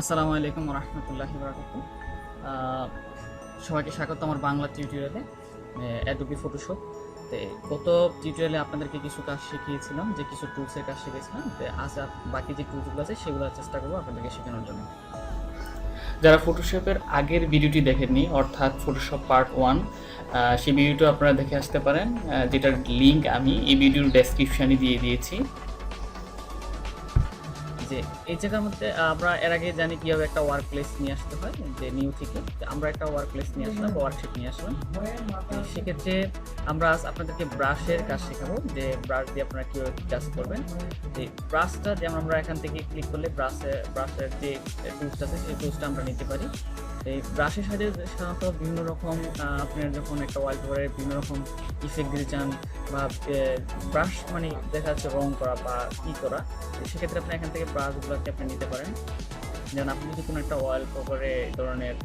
আসসালামু আলাইকুম রহমতুল্লাহি বারাকাতুহু। সবাইকে স্বাগত আমার বাংলা টিউটোরিয়ালে অ্যাডোবি ফটোশপ। গত টিউটোরিয়ালে আপনাদেরকে কিছু কাজ শিখিয়েছিলাম, যে কিছু টুলসের কাজ শিখেছিলাম। আজ বাকি যে টুলসগুলো আছে সেগুলো চেষ্টা করবো আপনাদেরকে শেখানোর জন্য। যারা ফটোশপের আগের ভিডিওটি দেখেননি, অর্থাৎ ফটোশপ পার্ট 1, সেই ভিডিওটা আপনারা দেখে আসতে পারেন, যেটার লিঙ্ক আমি এই ভিডিওর ডেসক্রিপশানে দিয়ে দিয়েছি। যে এই জায়গার মধ্যে আমরা এর আগে জানি কীভাবে একটা ওয়ার্ক প্লেস নিয়ে আসতে হয়, যে নিউ থেকে আমরা একটা ওয়ার্ক প্লেস নিয়ে আসলাম, ওয়ার্কশিট নিয়ে আসলাম। সেক্ষেত্রে আমরা আজ আপনাদেরকে ব্রাশের কাজ শেখাবো, যে ব্রাশ দিয়ে আপনারা কীভাবে কাজ করবেন। যে ব্রাশটা যেমন আমরা এখান থেকে ক্লিক করলে ব্রাশের যে টুলসটা আছে সেই টুলসটা আমরা নিতে পারি। এই ব্রাশের সাথে সাধারণত বিভিন্ন রকম আপনার যখন একটা ওয়ালপেপারে বিভিন্ন রকম ইফেক্ট দিতে চান, বা ব্রাশ মানে দেখা যাচ্ছে রং করা বা কী করা, সেক্ষেত্রে আপনি এখান থেকে ব্রাশগুলোকে আপনি নিতে পারেন। যেমন আপনি যদি কোনো একটা ওয়ালপেপারে ধরনের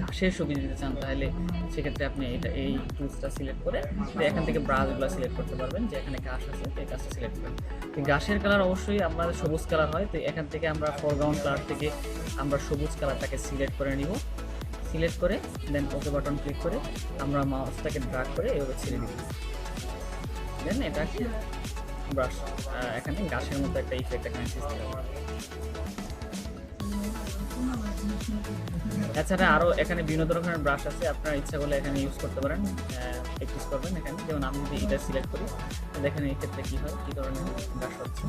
ঘাসের ছবি দিতে চান, তাহলে সেক্ষেত্রে আপনি এই টুলসটা সিলেক্ট করে এখান থেকে ব্রাশগুলো সিলেক্ট করতে পারবেন, যে এখানে ঘাস আছে এই ঘাসটা সিলেক্ট করবেন। তো ঘাসের কালার অবশ্যই আপনার সবুজ কালার হয়, তো এখান থেকে আমরা ফরগ্রাউন্ড কালার থেকে আমরা সবুজ কালারটাকে সিলেক্ট করে নিব। সিলেক্ট করে দেন ওকে বাটন ক্লিক করে আমরা মাউসটাকে ড্র্যাগ করে এভাবে ছেড়ে দিব। দেন এটা ব্রাশ এখানে ঘাসের মতো একটা ইফেক্ট এখানে সিস্টেম। এছাড়া আরও এখানে বিভিন্ন ধরনের ব্রাশ আছে, আপনার ইচ্ছা করলে এখানে ইউজ করতে পারেন, প্র্যাকটিস করবেন এখানে। যেমন আমি যদি এটা সিলেক্ট করি, দেখেন এই ক্ষেত্রে কী হয়, কী ধরনের ব্রাশ হচ্ছে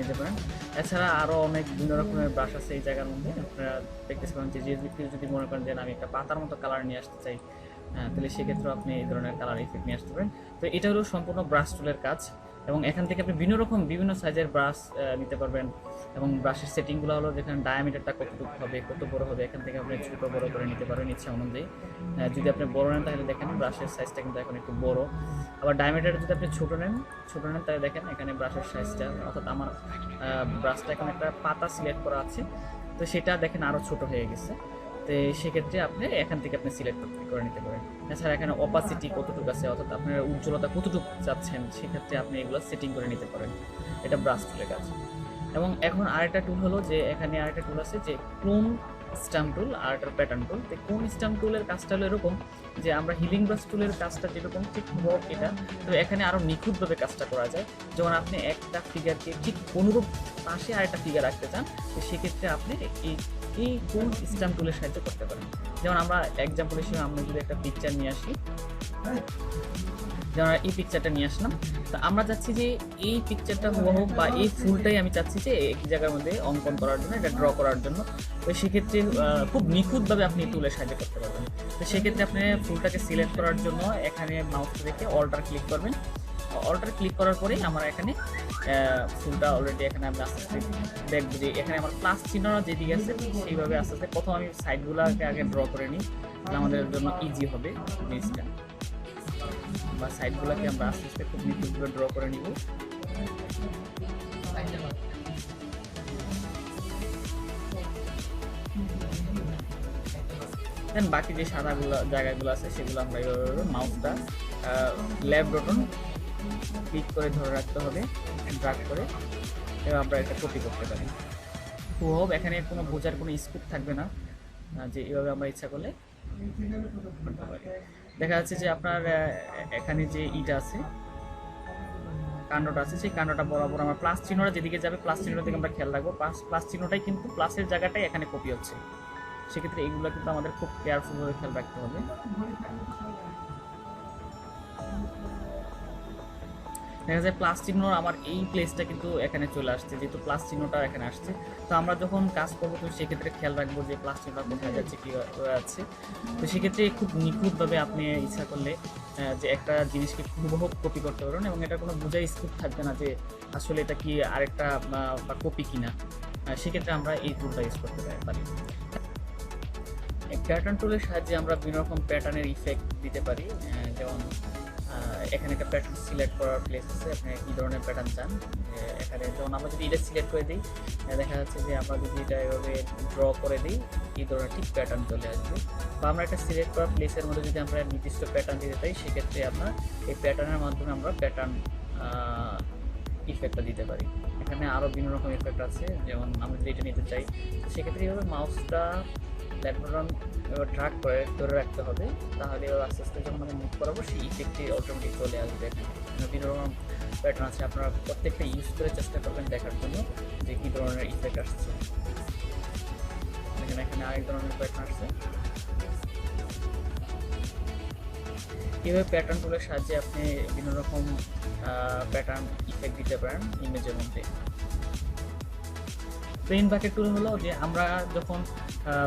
নিতে পারেন। এছাড়া আরও অনেক বিভিন্ন রকমের ব্রাশ আছে এই জায়গার মধ্যে, আপনারা প্র্যাকটিস করেন। যে যদি মনে করেন যে আমি একটা পাতার মতো কালার নিয়ে আসতে চাই, তাহলে সেক্ষেত্রেও আপনি এই ধরনের কালার ইফেক্ট নিয়ে আসতে পারেন। তো এটা হলো সম্পূর্ণ ব্রাশ টুলের কাজ, এবং এখান থেকে আপনি বিভিন্ন সাইজের ব্রাশ নিতে পারবেন। এবং ব্রাশের সেটিংগুলো হলো যেখানে ডায়ামিটারটা কতটুকু হবে, কত বড় হবে, এখান থেকে আপনি ছোটো বড় করে নিতে পারবেন ইচ্ছা অনুযায়ী। যদি আপনি বড় নেন তাহলে দেখেন ব্রাশের সাইজটা কিন্তু এখন একটু বড়। আবার ডায়ামিটার যদি আপনি ছোটো নেন তাহলে দেখেন এখানে ব্রাশের সাইজটা, অর্থাৎ আমার ব্রাশটা এখন একটা পাতা সিলেক্ট করা আছে, তো সেটা দেখেন আরও ছোট হয়ে গেছে। তো সেক্ষেত্রে আপনি এখান থেকে আপনি সিলেক্ট করে নিতে পারেন। এছাড়া এখানে অপাসিটি কতটুকু আছে, অর্থাৎ আপনার উজ্জ্বলতা কতটুকু চাচ্ছেন, সেক্ষেত্রে আপনি এগুলো সেটিং করে নিতে পারেন। এটা ব্রাশ টুলের কাজ। এবং এখন আরেকটা টুল হলো, যে এখানে আরেকটা টুল আছে, যে ক্লোন স্ট্যাম্প টুল আর একটা প্যাটার্ন টুল। তো কোন স্ট্যাম্প টুলের কাজটা হলো এরকম, যে আমরা হিলিং ব্রাশ টুলের কাজটা যেরকম ঠিক এটা, তো এখানে আরও নিখুঁতভাবে কাজটা করা যায়। যেমন আপনি একটা ফিগারকে ঠিক অনুরূপ পাশে আরেকটা ফিগার রাখতে চান, তো সেক্ষেত্রে আপনি এই কোন স্ট্যাম্প টুলের সাহায্যে করতে পারেন। যেমন আমরা এক্সাম্পল হিসেবে আমরা যদি একটা পিকচার নিয়ে আসি, যেমন এই পিকচারটা নিয়ে আসলাম, তো আমরা চাচ্ছি যে এই পিকচারটা হোক বা এই ফুলটাই আমি চাচ্ছি যে এক জায়গার মধ্যে অঙ্কন করার জন্য, এটা ড্র করার জন্য। তো সেক্ষেত্রে খুব নিখুঁতভাবে আপনি টুলের সাহায্যে করতে পারবেন। তো সেক্ষেত্রে আপনি ফুলটাকে সিলেক্ট করার জন্য এখানে মাউস রেখে অল্টার ক্লিক করবেন। অল্টার ক্লিক করার পরেই আমার এখানে ফুলটা অলরেডি এখানে আমি আস্তে আস্তে দেখবো যে এখানে আমার প্লাস চিহ্নটা যেদিকে আছে সেইভাবে আস্তে আস্তে প্রথম আমি সাইডগুলোকে আগে ড্র করে নিই, আমাদের জন্য ইজি হবে জিনিসটা। বা সাইডগুলোকে আমরা আস্তে আস্তে খুব নিখুঁতভাবে ড্র করে নিব। দেন বাকি যে সাদাগুলো জায়গাগুলো আছে সেগুলো আমরা এইভাবে মাউসটা লেফট বাটন ক্লিক করে ধরে রাখতে হবে, ড্র্যাগ করে এবার আমরা এটা কপি করতে পারি। খুব এখানে কোনো বোঝার কোনো স্কোপ থাকবে না, যে এইভাবে আমরা ইচ্ছা করলে দেখা যাচ্ছে যে আপনার এখানে যে ইটা আছে, কাণ্ডটা আছে, সেই কাণ্ডটা বরাবর আমার প্লাস চিহ্নটা যেদিকে যাবে, প্লাস চিহ্নটা দিকে আমরা খেয়াল রাখবো। প্লাস চিহ্নটাই কিন্তু প্লাসের জায়গাটাই এখানে কপি হচ্ছে, সেক্ষেত্রে এগুলো কিন্তু আমাদের খুব কেয়ারফুলভাবে খেয়াল রাখতে হবে। দেখা যায় প্লাস চিহ্ন আমার এই প্লেসটা কিন্তু এখানে চলে আসছে, যেহেতু প্লাস চিহ্নটা এখানে আসছে। তো আমরা যখন কাজ করবো তো সেক্ষেত্রে খেয়াল রাখবো যে প্লাস চিহ্নটা কোথায় যাচ্ছে, কী আছে। তো সেক্ষেত্রে খুব নিখুঁতভাবে আপনি ইচ্ছা করলে যে একটা জিনিসকে হুবহু কপি করতে পারবেন, এবং এটা কোনো বোঝার স্কোপ থাকবে না যে আসলে এটা কি আরেকটা বা কপি কিনা। সেক্ষেত্রে আমরা এই টুলটা ইউজ করতে পারি। প্যাটার্ন টুলের সাহায্যে আমরা বিভিন্ন রকম প্যাটার্নের ইফেক্ট দিতে পারি। যেমন এখানে একটা প্যাটার্ন সিলেক্ট করার প্লেস আছে, আপনি কী ধরনের প্যাটার্ন চান। এখানে যেমন আমরা যদি এটা সিলেক্ট করে দিই, দেখা যাচ্ছে যে আমরা যদি এটা এভাবে ড্র করে দিই, এই ধরনের ঠিক প্যাটার্ন চলে আসবে। বা আমরা একটা সিলেক্ট করা প্লেসের মধ্যে যদি আমরা নির্দিষ্ট প্যাটার্ন দিতে চাই, সেক্ষেত্রে আপনার এই প্যাটার্নের মাধ্যমে আমরা প্যাটার্ন ইফেক্টটা দিতে পারি। এখানে আরও বিভিন্ন রকম ইফেক্ট আছে, যেমন আমরা যদি এটা নিতে চাই তো সেক্ষেত্রে এইভাবে মাউসটা ব্যাক বাটন এবার ড্রাগ করে ধরে রাখতে হবে, তাহলে এবার আস্তে আস্তে যখন আমরা মুভ করাবো সেই ইফেক্টটি অটোমেটিক চলে আসবে। বিভিন্ন রকম প্যাটার্ন আছে, আপনারা প্রত্যেকটা ইউজ করে চেষ্টা করবেন দেখার জন্য যে কী ধরনের ইফেক্ট আসছে। এখানে আরেক ধরনের প্যাটার্ন আসছে। এইভাবে প্যাটার্ন টুলের সাহায্যে আপনি বিভিন্ন রকম প্যাটার্ন ইফেক্ট দিতে পারেন ইমেজের মধ্যে। প্লেন বাকেট টুল হলো যে আমরা যখন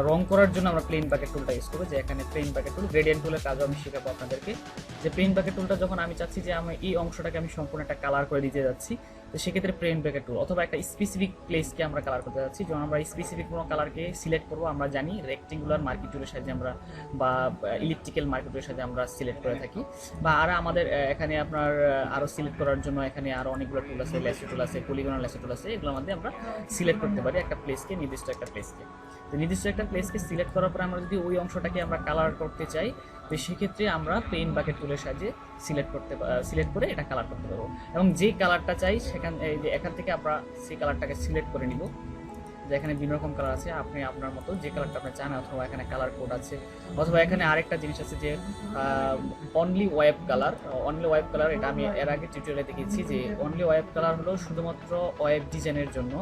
রং করার জন্য আমরা প্লেন বাকেট টুলটা ইউজ করবো, যে এখানে প্লেন বাকেট টুল গ্রেডিয়েন্ট টুলের কাজও আমি শেখাবো আপনাদেরকে। যে প্লেন বাকেট টুলটা যখন আমি চাচ্ছি যে আমি এই অংশটাকে আমি সম্পূর্ণ একটা কালার করে দিতে যাচ্ছি, তো সেক্ষেত্রে প্লেন বাকেট টুল, অথবা একটা স্পেসিফিক প্লেসকে আমরা কালার করতে যাচ্ছি, যখন আমরা স্পেসিফিক কোনো কালারকে সিলেক্ট করবো, আমরা জানি রেক্টেঙ্গুলার মার্কিং টুলের সাহায্যে আমরা বা ইলিপ্টিক্যাল মার্কিং টুলের সাহায্যে আমরা সিলেক্ট করে থাকি। বা আর আমাদের এখানে আপনার আরও সিলেক্ট করার জন্য এখানে আরও অনেকগুলো টুল আছে, লেসো টুল আছে, পলিগনাল লেসো টুল আছে, এগুলোর মধ্যে আমরা সিলেক্ট করতে পারি একটা প্লেসকে, নির্দিষ্ট একটা প্লেসকে। তো নির্দিষ্ট একটা প্লেসকে সিলেক্ট করার পরে আমরা যদি ওই অংশটাকে আমরা কালার করতে চাই, তো সেক্ষেত্রে আমরা প্লেন বাকেট টুলের সাহায্যে সিলেক্ট করে এটা কালার করতে পারবো। এবং যে কালারটা চাই এখান থেকে আমরা সেই কালারটাকে সিলেক্ট করে নিব। যে এখানে বিভিন্ন রকম কালার আছে, আপনি আপনার মতো যে কালারটা আপনি চান, অথবা এখানে কালার কোড আছে, অথবা এখানে আরেকটা জিনিস আছে যে অনলি ওয়েব কালার। এটা আমি এর আগে টিউটোরিয়ালে দেখিয়েছি যে অনলি ওয়েব কালার হলো শুধুমাত্র ওয়েব ডিজাইনের জন্য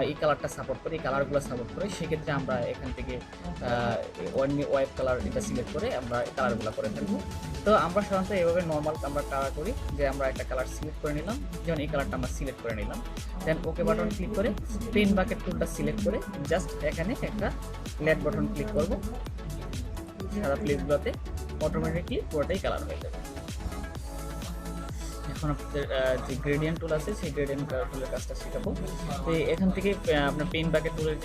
এই কালারটা সাপোর্ট করে, এই কালারগুলো সাপোর্ট করে। সেক্ষেত্রে আমরা এখান থেকে অনলি ওয়েব কালার এটা সিলেক্ট করে আমরা কালারগুলো করে ফেলবো। তো আমরা সাধারণত এভাবে নর্মাল আমরা কালার করি, যে আমরা একটা কালার সিলেক্ট করে নিলাম, যেমন এই কালারটা আমরা সিলেক্ট করে নিলাম, দেন ওকে বাটন ক্লিক করে প্লেন বাকেট টুলটা সিলেক্ট করে জাস্ট এখানে একটা লেট বাটন ক্লিক করব, সাদা প্লেসগুলোতে অটোমেটিকলি পুরোটাই কালার হয়ে যাবে। এখন আপনাদের যে গ্রেডিয়েন্ট টুল আছে সেই গ্রেডিয়েন্ট টুলের কাজটা শেখাবো। তো এখান থেকে আপনার পেন বাকেট টুলের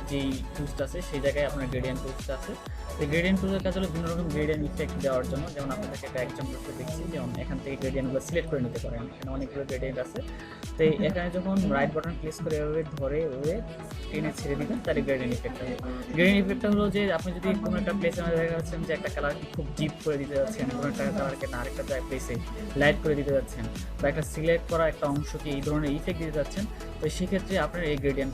যেই টুলসটা আছে সেই জায়গায় আপনার গ্রেডিয়েন্ট টুলসটা আছে। তো গ্রেডিয়েন্ট টুলের কাজ হলো বিভিন্ন রকম গ্রেডিয়েন্ট ইফেক্ট দেওয়ার জন্য, যেমন আপনাদেরকে একটা এক্সাম্পল দেখছি, যেমন এখান থেকে গ্রেডিয়েন্টগুলো সিলেক্ট করে নিতে পারেন। এখানে অনেকগুলো গ্রেডিয়েন্ট আছে। তো এখানে যখন রাইট বাটন প্রেস করে এভাবে ধরে টেনে ছেড়ে দিবেন, তাহলে গ্রেডিয়েন্ট ইফেক্ট হবে। গ্রেডিয়েন্ট ইফেক্টটা হলো যে আপনি যদি কোনো একটা প্লেসে দেখা যাচ্ছেন যে একটা কালার খুব ডিপ করে দিতে যাচ্ছেন, কোনো একটা কালারকে না আরেকটা প্লেসে লাইট করে দিতে যাচ্ছেন, বা একটা সিলেক্ট করা একটা অংশকে এই ধরনের ইফেক্ট দিতে যাচ্ছেন, তো সেক্ষেত্রে আপনার এই গ্রেডিয়েন্ট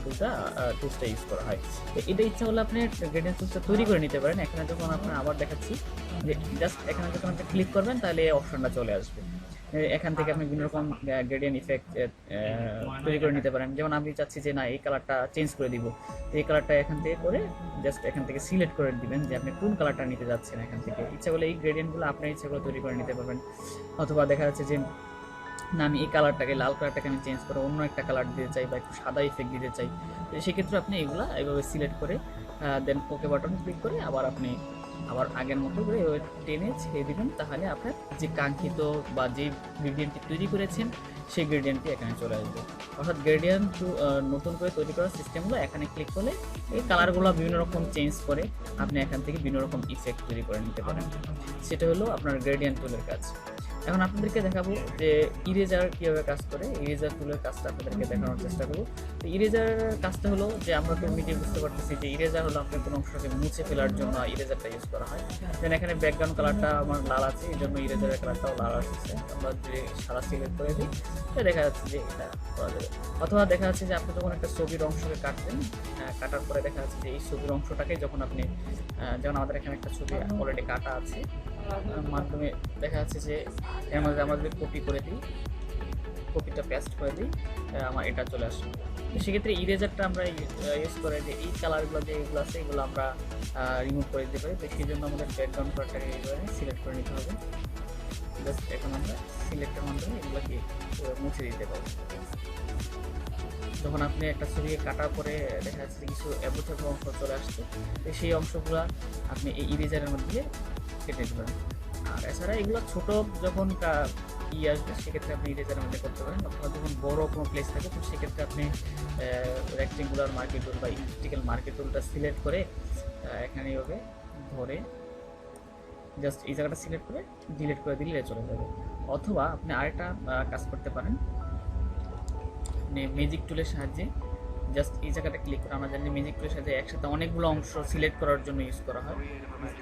টুলসটা ইউজ করা হয়। তো এটা ইচ্ছা হলে আপনি গ্রেডিয়েন্ট টুলসটা তৈরি করে নিতে পারেন। এখানে যখন আপনার আবার দেখাচ্ছি যে জাস্ট এখানে যখন আপনি ক্লিক করবেন, তাহলে এই অপশনটা চলে আসবে। এখান থেকে আপনি বিভিন্ন রকম গ্রেডিয়েন্ট ইফেক্ট তৈরি করে নিতে পারেন। যেমন আমি চাচ্ছি যে না এই কালারটা চেঞ্জ করে দিব, তো এই কালারটা এখান থেকে করে জাস্ট এখান থেকে সিলেক্ট করে দিবেন যে আপনি কোন কালারটা নিতে যাচ্ছেন। এখান থেকে ইচ্ছা করলে এই গ্রেডিয়েন্টগুলো আপনার ইচ্ছাগুলো তৈরি করে নিতে পারবেন। অথবা দেখা যাচ্ছে যে না আমি এই কালারটাকে, লাল কালারটাকে আমি চেঞ্জ করে অন্য একটা কালার দিতে চাই, বা একটু সাদা ইফেক্ট দিতে চাই, তো সেক্ষেত্রে আপনি এগুলো এইভাবে সিলেক্ট করে দেন ওকে বাটন ক্লিক করে আবার আগের মতো করে টেনে ছেড়ে দিবেন, তাহলে আপনার যে কাঙ্ক্ষিত বা যে গ্রেডিয়েন্টটি তৈরি করেছেন সেই গ্রেডিয়েন্টটি এখানে চলে আসবে। অর্থাৎ গ্রেডিয়েন্ট নতুন করে তৈরি করার সিস্টেমগুলো এখানে ক্লিক করলে এই কালারগুলো বিভিন্ন রকম চেঞ্জ করে আপনি এখান থেকে বিভিন্ন রকম ইফেক্ট তৈরি করে নিতে পারেন। সেটা হলো আপনার গ্রেডিয়েন্ট টুলের কাজ। এখন আপনাদেরকে দেখাবো যে ইরেজার কীভাবে কাজ করে। ইরেজার টুলের কাজটা আপনাদেরকে দেখানোর চেষ্টা করবো। তো ইরেজার কাজটা হলো যে আমরা তো ইমিডিয়েট বুঝতে পারতেছি যে ইরেজার হলো আপনার কোনো অংশকে মুছে ফেলার জন্য ইরেজারটা ইউজ করা হয়। দেন এখানে ব্যাকগ্রাউন্ড কালারটা আমার লাল আছে, এই জন্য ইরেজারের কালারটাও লাল আসছে। আমরা যদি সাদা সিলেক্ট করে দিই, তো দেখা যাচ্ছে যে এটা করা যাবে। অথবা দেখা যাচ্ছে যে আপনি যখন একটা ছবির অংশকে কাটবেন, কাটার পরে দেখা যাচ্ছে যে এই ছবির অংশটাকে যখন আপনি, যেমন আমাদের এখানে একটা ছবি অলরেডি কাটা আছে, মাধ্যমে দেখা যাচ্ছে যে এর মধ্যে আমরা যদি কপি করে দিই, কপিটা পেস্ট করে দিই, আমার এটা চলে আসবে। তো সেক্ষেত্রে ইরেজারটা আমরা ইউজ করে যে এই কালারগুলো যেগুলো আছে এগুলো আমরা রিমুভ করে দিতে পারি। তো সেই জন্য আমাদের ব্যাকগ্রাউন্ড কালারটাকে এইভাবে সিলেক্ট করে নিতে হবে। জাস্ট এখন আমরা সিলেক্টের মাধ্যমে এগুলোকে মুছে দিতে পারবো। যখন আপনি একটা ছবিকে কাটার পরে দেখা যাচ্ছে কিছু এবছর অংশ চলে আসছে, তো সেই অংশগুলো আপনি এই ইরেজারের মধ্যে কেটে দেবেন। আর এছাড়া এগুলো ছোটো যখন আসবে সেক্ষেত্রে আপনি ইরেজারের মধ্যে করতে পারেন। অথবা যখন বড় কোনো প্লেস থাকে তো সেক্ষেত্রে আপনি রেক্টেঙ্গুলার মার্কিং টুল বা ইলিপ্টিক্যাল মার্কিং টুলটা সিলেক্ট করে এখানে এইভাবে ধরে জাস্ট এই জায়গাটা সিলেক্ট করে ডিলিট করে দিলে চলে যাবে। অথবা আপনি আরেকটা কাজ করতে পারেন, আপনি ম্যাজিক টুলের সাহায্যে জাস্ট এই জায়গাটা ক্লিক করে আমরা জানি ম্যাজিক টুলের সাথে একসাথে অনেকগুলো অংশ সিলেক্ট করার জন্য ইউজ করা হয়।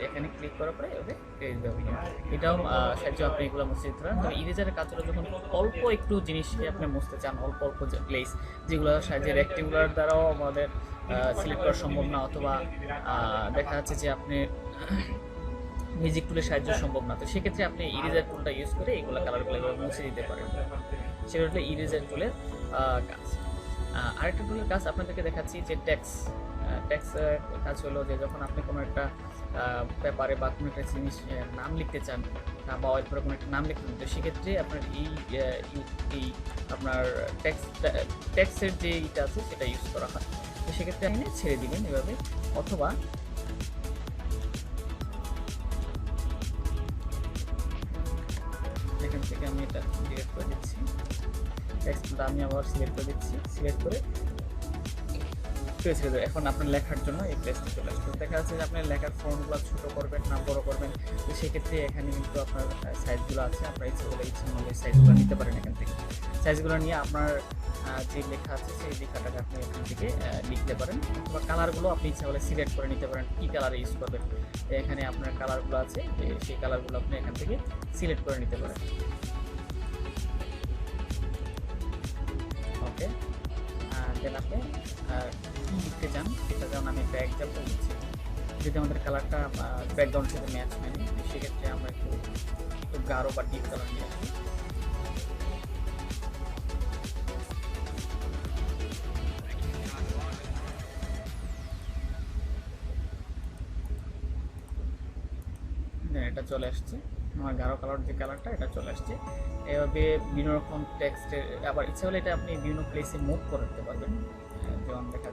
এখানে ক্লিক করার পরে ওকে এরেজ দেওয়া হবে। এটাও সাহায্য আপনি এগুলো মুছে দিতে পারেন। তবে ইরেজারের কাজ হলো যখন অল্প একটু জিনিসকে আপনি মুছতে চান, অল্প অল্প যে প্লেস যেগুলো সাহায্যে রেক্টেঙ্গুলার দ্বারাও আমাদের সিলেক্ট করা সম্ভব না, অথবা দেখা যাচ্ছে যে আপনি ম্যাজিক টুলের সাহায্য সম্ভব না, তো সেক্ষেত্রে আপনি ইরেজার টুলটা ইউজ করে এগুলো কালারগুলো মুছে দিতে পারেন। সেটা হলো ইরেজার টুলের কাজ। আরেকটা টুলের কাজ আপনাদেরকে দেখাচ্ছি যে ট্যাক্স কাজ হলো যে যখন আপনি কোনো একটা পেপারে বা কোনো একটা জিনিস নাম লিখতে চান বা এরপরে কোনো একটা নাম লিখতে চান, তো সেক্ষেত্রে আপনার এই আপনার ট্যাক্সের যে ইটা আছে সেটা ইউজ করা হয়। তো সেক্ষেত্রে আপনি ছেড়ে দিবেন এভাবে, অথবা এখান থেকে আমি এটা ডিলিট করে দিচ্ছি। টেক্সটটা আমি আবার সিলেক্ট করে দিচ্ছি, সিলেক্ট করে ছেড়ে দেবো। এখন আপনার লেখার জন্য এই প্লেসটা চলে আসবে। দেখা যাচ্ছে যে আপনি লেখার ফন্টগুলো ছোটো করবেন না বড় করবেন, তো সেক্ষেত্রে এখানে কিন্তু আপনার সাইজগুলো আছে, আপনার ইচ্ছে মনে সাইজগুলো নিতে পারেন। এখান থেকে সাইজগুলো নিয়ে আপনার যে লেখা আছে সেই লেখাটাকে আপনি এখান থেকে লিখতে পারেন, অথবা কালারগুলো আপনি ইচ্ছা করলে সিলেক্ট করে নিতে পারেন কী কালার ইউজ করবেন। এখানে আপনার কালারগুলো আছে, সেই কালারগুলো আপনি এখান থেকে সিলেক্ট করে নিতে পারেন। ওকে, দেন আপনি কী লিখতে চান সেটা, যেমন আমি একটা এক্সাম্পল দিচ্ছি। যদি আমাদের কালারটা ব্যাকগ্রাউন্ড সাথে ম্যাচ হয়নি, সেক্ষেত্রে আমরা একটু গাঢ় বা ডিপ কালার নিয়ে আসি। এটা চলে আসছে, আমার গাঢ় কালার যে কালারটা এটা চলে আসছে। এভাবে বিভিন্ন রকম টেক্সটের আবার ইচ্ছা হলে এটা আপনি বিভিন্ন প্লেসে মুভ করে দিতে পারবেন। যেমন দেখা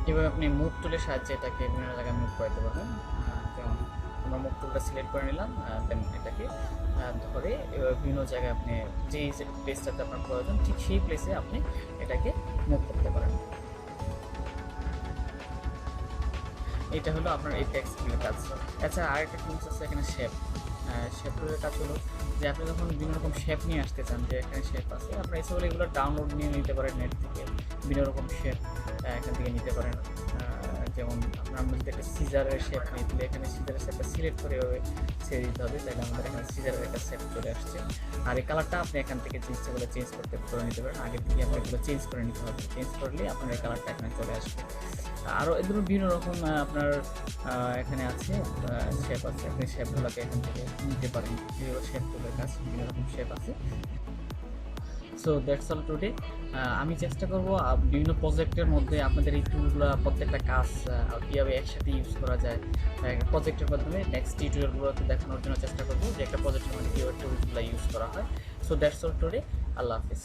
এভাবে আপনি মুভ টুলের সাহায্যে এটাকে বিভিন্ন জায়গায় মুভ করতে পারবেন। যেমন আমরা মুভ টুলটা সিলেক্ট করে নিলাম, দেন এটাকে ধরে বিভিন্ন জায়গায় আপনি যেই প্লেসটাতে আপনার প্রয়োজন ঠিক সেই প্লেসে আপনি এটাকে মুভ করতে পারেন। এটা হলো আপনার এই টেক্সটগুলোর কাজ। এছাড়া আরেকটা জিনিস আছে এখানে শেপগুলোর কাজ হলো যে আপনি যখন বিভিন্ন রকম শেপ নিয়ে আসতে চান, যে এখানে শেপ আছে, আপনার এসে বলে এগুলো ডাউনলোড নিয়ে নিতে পারেন নেট থেকে, বিভিন্ন রকম শেপ এখান থেকে নিতে পারেন। যেমন আমরা যদি একটা সিজারের শেপ নিই, তাহলে এখানে সিজারের শেপটা সিলেক্ট করে ছেড়ে দিতে হবে, তাহলে আমাদের এখানে সিজারের একটা শেপ চলে আসছে। আর এই কালারটা আপনি এখান থেকে জিনিসগুলো চেঞ্জ করে নিতে পারেন। আগে থেকে আপনি এগুলো চেঞ্জ করে নিতে হবে, চেঞ্জ করলে আপনার এই কালারটা এখানে চলে আসবে। আরও এদের বিভিন্ন রকম আপনার এখানে আছে শেপ আছে, আপনি শেপগুলোকে এখান থেকে নিতে পারেন। এগুলো শেপগুলোর কাছে বিভিন্ন রকম শেপ আছে। So that's all today. আমি চেষ্টা করব বিভিন্ন প্রজেক্টের মধ্যে আপনাদের এই টুলগুলো প্রত্যেকটা কাজ কীভাবে একসাথে ইউজ করা যায় প্রজেক্টের মাধ্যমে নেক্সট টিউটোরিয়ালগুলোতে দেখানোর জন্য চেষ্টা করব যে একটা প্রজেক্টের মধ্যে কীভাবে টুলগুলো ইউজ করা হয়। So that's all today. Allah Hafiz.